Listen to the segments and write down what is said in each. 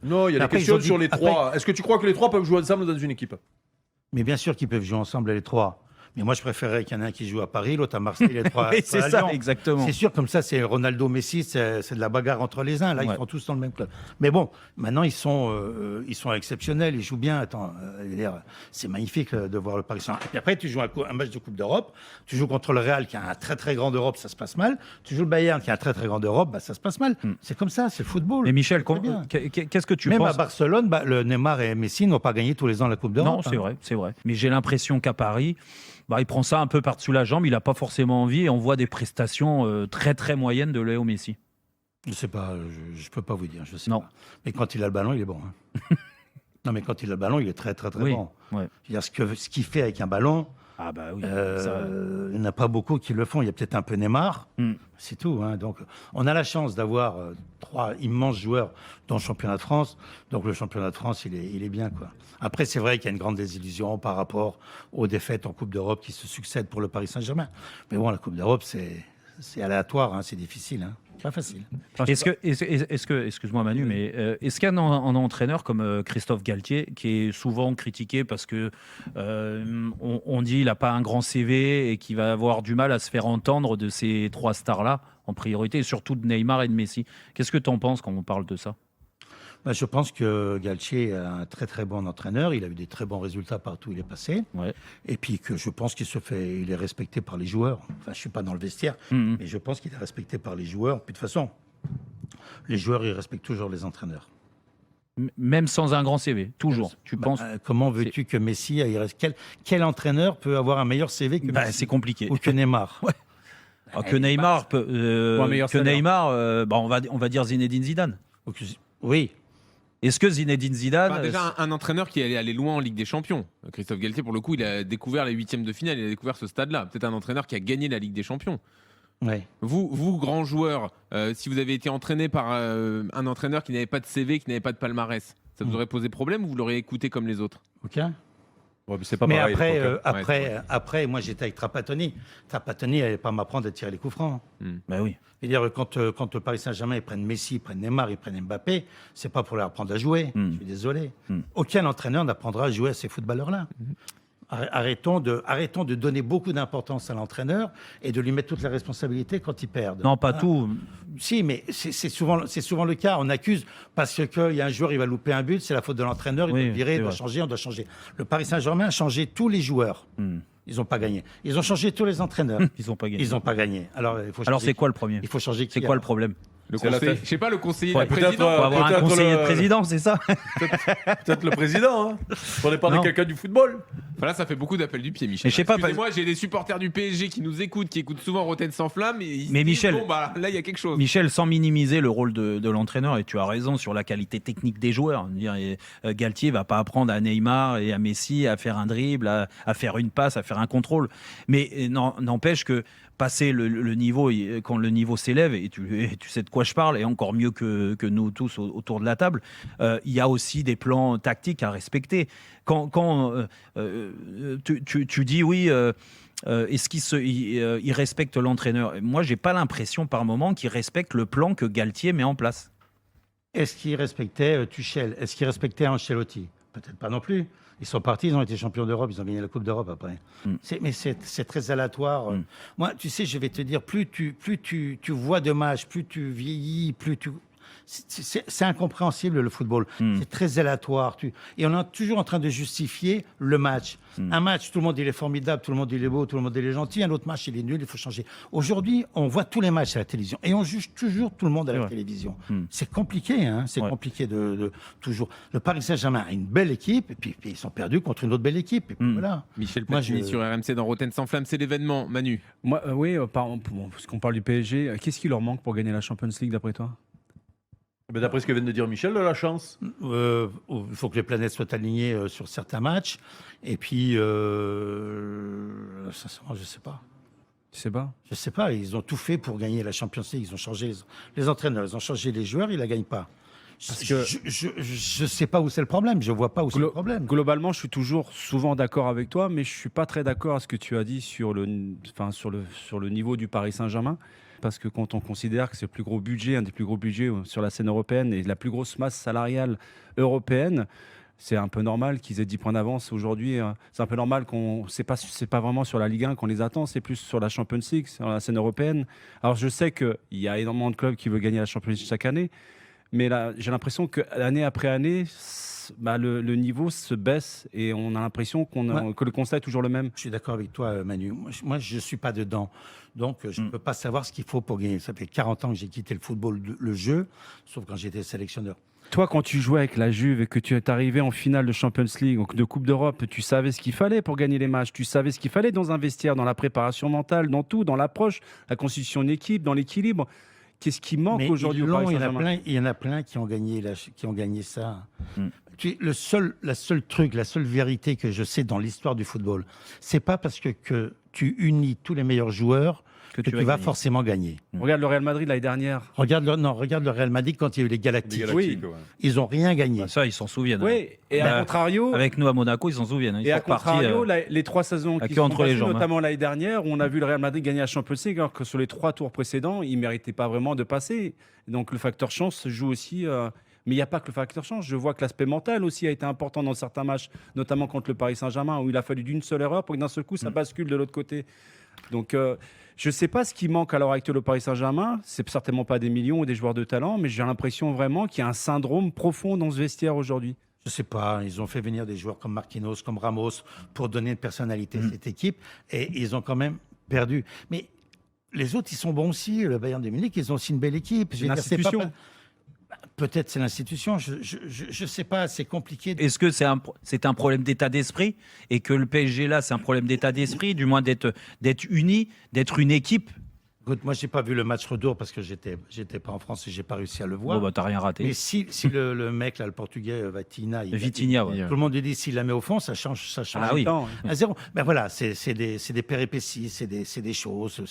Non, il y a des Après, questions ils ont dit- sur les après- trois. Est-ce que tu crois que les trois peuvent jouer ensemble dans une équipe? Mais bien sûr qu'ils peuvent jouer ensemble les trois. Mais moi, je préférerais qu'il y en ait un qui joue à Paris, l'autre à Marseille, les trois Oui, c'est à ça, Lyon. exactement. C'est sûr, comme ça, c'est Ronaldo, Messi, c'est de la bagarre entre les uns. Là, Ouais. ils sont tous dans le même club. Mais bon, maintenant, ils sont exceptionnels, ils jouent bien. Attends, c'est magnifique de voir le Paris Saint-Germain. Et puis après, tu joues un match de Coupe d'Europe, tu joues contre le Real qui a un très très grand Europe, ça se passe mal. Tu joues le Bayern qui a un très très grand Europe, bah, ça se passe mal. C'est comme ça, c'est le football. Mais Michel, C'est bien. qu'est-ce que tu Même penses à Barcelone, le Neymar et Messi n'ont pas gagné tous les ans la Coupe d'Europe. Non, c'est vrai, c'est vrai. Mais j'ai l'impression qu'à Paris, il prend ça un peu par-dessus la jambe, il n'a pas forcément envie et on voit des prestations très très moyennes de Léo Messi. Je sais pas, je peux pas vous dire, je sais Non. pas. Mais quand il a le ballon, il est bon. hein. Non, mais quand il a le ballon, il est très très très Oui, bon. ouais. Je veux dire, ce qu'il fait avec un ballon, Ah bah oui. il n'y en a pas beaucoup qui le font. Il y a peut-être un peu Neymar, Mm. c'est tout. Hein. Donc, on a la chance d'avoir trois immenses joueurs dans le championnat de France. Donc, le championnat de France, il est bien, quoi. Après, c'est vrai qu'il y a une grande désillusion par rapport aux défaites en Coupe d'Europe qui se succèdent pour le Paris Saint-Germain. Mais bon, la Coupe d'Europe, c'est aléatoire, hein, c'est difficile. Hein. Pas facile. Est-ce que, excuse-moi Manu, mais est-ce qu'il y a un entraîneur comme Christophe Galtier qui est souvent critiqué parce que on dit qu'il n'a pas un grand CV et qu'il va avoir du mal à se faire entendre de ces trois stars-là en priorité, et surtout de Neymar et de Messi. Qu'est-ce que tu en penses quand on parle de ça? Ben, je pense que Galtier est un très très bon entraîneur. Il a eu des très bons résultats partout où il est passé. Ouais. Et puis que je pense il est respecté par les joueurs. Enfin, je suis pas dans le vestiaire, Mhm. mais je pense qu'il est respecté par les joueurs. Puis de toute façon, les joueurs, ils respectent toujours les entraîneurs. Même sans un grand CV, toujours. Tu penses? Comment veux-tu que Messi quel entraîneur peut avoir un meilleur CV que Messi C'est compliqué. ou que Neymar? Alors que Neymar, Ou un meilleur salaire. on va dire Zinedine Zidane. Oui. Est-ce que Zinedine Zidane... Déjà, un entraîneur qui est allé loin en Ligue des Champions. Christophe Galtier, pour le coup, il a découvert les huitièmes de finale, il a découvert ce stade-là. Peut-être un entraîneur qui a gagné la Ligue des Champions. Ouais. Vous grand joueur, si vous avez été entraîné par un entraîneur qui n'avait pas de CV, qui n'avait pas de palmarès, ça vous aurait posé problème ou vous l'auriez écouté comme les autres? Ok. Ouais, mais c'est pas Mais pareil. après, à l'époque, hein. après, moi j'étais avec Trapattoni. Trapattoni n'allait pas m'apprendre à tirer les coups francs. Ben oui. C'est-à-dire quand le Paris Saint-Germain ils prennent Messi, ils prennent Neymar, ils prennent Mbappé, c'est pas pour leur apprendre à jouer. Je suis désolé. Aucun entraîneur n'apprendra à jouer à ces footballeurs-là. Arrêtons de donner beaucoup d'importance à l'entraîneur et de lui mettre toutes les responsabilités quand ils perdent. Non, pas Hein? tout. Si, mais c'est souvent le cas. On accuse parce qu'il y a un joueur, il va louper un but, c'est la faute de l'entraîneur, il Oui, doit le virer, c'est il doit vrai. changer, on doit changer. Le Paris Saint-Germain a changé tous les joueurs. Ils n'ont pas gagné. Ils ont changé tous les entraîneurs. Ils n'ont pas gagné. Ils n'ont pas gagné. Alors, il faut Alors changer c'est quoi le premier? Il faut changer qui C'est quoi le alors problème? Le C'est la conseiller, tête. je sais pas, le conseiller, Ouais, le peut-être, président. Faut avoir un peut-être conseiller de le- président, c'est ça? Peut-être le président. Hein. On n'est pas de Non. quelqu'un du football. Voilà, ça fait beaucoup d'appels du pied, Michel. Mais je sais pas, Excusez-moi, j'ai des supporters du PSG qui nous écoutent, qui écoutent souvent Rotten sans flamme. Et ils se Mais disent, Michel- bon, bah, là, il y a quelque chose. Michel, sans minimiser le rôle de l'entraîneur, et tu as raison sur la qualité technique des joueurs. Galtier va pas apprendre à Neymar et à Messi à faire un dribble, à faire une passe, à faire un contrôle. Mais n'empêche que passer le niveau, quand le niveau s'élève, et tu sais de quoi je parle, et encore mieux que nous tous autour de la table, il y a aussi des plans tactiques à respecter. Quand tu dis oui... est-ce qu'il respecte l'entraîneur? Moi, j'ai pas l'impression par moment qu'il respecte le plan que Galtier met en place. Est-ce qu'il respectait Tuchel? Est-ce qu'il respectait Ancelotti? Peut-être pas non plus. Ils sont partis, ils ont été champions d'Europe, ils ont gagné la Coupe d'Europe après. Mais c'est très aléatoire. Moi, tu sais, je vais te dire, plus tu vois de matchs, plus tu vieillis, plus tu... C'est incompréhensible le football. C'est très aléatoire. Et on est toujours en train de justifier le match. Un match, tout le monde il est formidable, tout le monde il est beau, tout le monde il est gentil. Un autre match, il est nul, il faut changer. Aujourd'hui, on voit tous les matchs à la télévision et on juge toujours tout le monde à la télévision. C'est compliqué, hein. C'est compliqué de toujours. Le Paris Saint-Germain a une belle équipe et puis ils sont perdus contre une autre belle équipe. Et puis voilà. Michel Moi, Platini sur RMC dans Rotten sans flamme, c'est l'événement. Manu. Moi, oui, parce qu'on parle du PSG, qu'est-ce qui leur manque pour gagner la Champions League d'après toi? Ben, d'après ce que vient de dire Michel, la chance. Il faut que les planètes soient alignées sur certains matchs. Et puis, sincèrement, je sais pas. Tu sais pas? Je sais pas. Ils ont tout fait pour gagner la Champions League. Ils ont changé les entraîneurs, ils ont changé les joueurs, ils la gagnent pas. Parce que Je sais pas où c'est le problème. Je vois pas où c'est le problème. globalement, je suis toujours souvent d'accord avec toi, mais je suis pas très d'accord à ce que tu as dit sur le niveau du Paris Saint-Germain. parce que quand on considère que c'est le plus gros budget, un des plus gros budgets sur la scène européenne et la plus grosse masse salariale européenne, c'est un peu normal qu'ils aient 10 points d'avance aujourd'hui. C'est un peu normal qu'on. C'est pas vraiment sur la Ligue 1 qu'on les attend, c'est plus sur la Champions League, sur la scène européenne. Alors je sais qu'il y a énormément de clubs qui veulent gagner la Champions League chaque année, mais là, j'ai l'impression que année après année, le niveau se baisse et on a l'impression que le constat est toujours le même. Je suis d'accord avec toi, Manu. Moi, je ne suis pas dedans. Donc, je ne peux pas savoir ce qu'il faut pour gagner. Ça fait 40 ans que j'ai quitté le football, le jeu, sauf quand j'étais sélectionneur. Toi, quand tu jouais avec la Juve et que tu es arrivé en finale de Champions League ou de Coupe d'Europe, tu savais ce qu'il fallait pour gagner les matchs. Tu savais ce qu'il fallait dans un vestiaire, dans la préparation mentale, dans tout, dans l'approche, la constitution d'équipe, dans l'équilibre. Qu'est-ce qui manque aujourd'hui au Paris Saint-Germain ? Il y en a plein qui ont gagné ça. La seule truc, la seule vérité que je sais dans l'histoire du football, c'est pas parce que tu unis tous les meilleurs joueurs que tu vas forcément gagner. Regarde le Real Madrid l'année dernière. Regarde le Real Madrid quand il y a eu les Galactiques. Oui. Ils n'ont rien gagné. Bah, ça, ils s'en souviennent. Oui, et à contrario. Avec nous à Monaco, ils s'en souviennent. Ils Et sont à contrario, repartis, les 3 saisons qui sont passées, notamment l'année dernière, où on a vu le Real Madrid gagner la Champions League, alors que sur les 3 tours précédents, il ne méritait pas vraiment de passer. Donc le facteur chance se joue aussi. Mais il n'y a pas que le facteur chance. Je vois que l'aspect mental aussi a été important dans certains matchs, notamment contre le Paris Saint-Germain, où il a fallu d'une seule erreur pour que d'un seul coup, ça bascule de l'autre côté. Donc, je ne sais pas ce qui manque à l'heure actuelle au Paris Saint-Germain. C'est certainement pas des millions ou des joueurs de talent, mais j'ai l'impression vraiment qu'il y a un syndrome profond dans ce vestiaire aujourd'hui. Je sais pas, ils ont fait venir des joueurs comme Marquinhos, comme Ramos, pour donner une personnalité à cette équipe, et ils ont quand même perdu. Mais les autres, ils sont bons aussi. Le Bayern de Munich, ils ont aussi une belle équipe. C'est l'institution. Peut-être c'est l'institution, je sais pas, c'est compliqué. Est-ce que c'est un problème d'état d'esprit et que le PSG là, c'est un problème d'état d'esprit, du moins d'être unis, d'être une équipe? Écoute, moi, j'ai pas vu le match retour parce que j'étais pas en France et j'ai pas réussi à le voir. Bon, bah, t'as rien raté. Mais si le mec là, le Portugais Vitinha, Vitinha, ouais. tout le monde lui dit s'il la met au fond, ça change Ah oui. à 0. Ben voilà, c'est des péripéties, c'est des choses,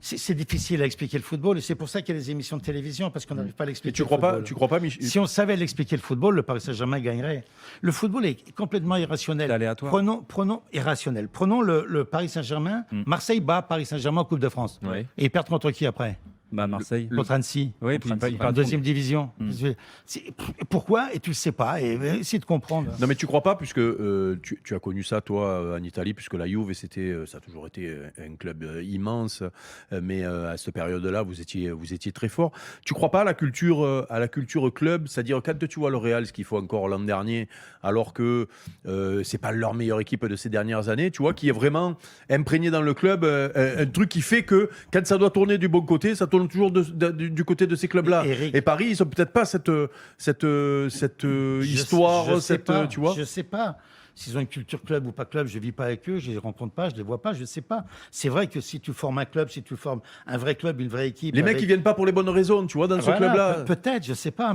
c'est difficile à expliquer le football et c'est pour ça qu'il y a des émissions de télévision parce qu'on n'arrive pas à l'expliquer. Tu crois pas, Michel? Si on savait l'expliquer le football, le Paris Saint-Germain gagnerait. Le football est complètement irrationnel. C'est aléatoire. Prenons irrationnel. Prenons le Paris Saint-Germain. Marseille bat Paris Saint-Germain en Coupe de France. Ouais. Et ils perdent contre qui après? Marseille. Contre Annecy. Oui, puis En deuxième division. Pourquoi? Et tu le sais pas. Et essaye de comprendre. Non, mais tu crois pas, puisque tu as connu ça, toi, en Italie, puisque la Juve, ça a toujours été un club immense, mais à cette période-là, vous étiez très fort. Tu crois pas à la culture club? C'est-à-dire, quand tu vois le Real, ce qu'il faut encore l'an dernier, alors que c'est pas leur meilleure équipe de ces dernières années, tu vois, qui est vraiment imprégné dans le club, un truc qui fait que quand ça doit tourner du bon côté, ça tourne toujours du côté de ces clubs-là. Et Paris, ils ont peut-être pas cette histoire, tu vois. Je sais pas. S'ils ont une culture club ou pas club, je vis pas avec eux, je les rencontre pas, je les vois pas, je sais pas. C'est vrai que si tu formes un club, si tu formes un vrai club, une vraie équipe. Les mecs, ils viennent pas pour les bonnes raisons, tu vois, dans ce club-là. Peut-être, je sais pas.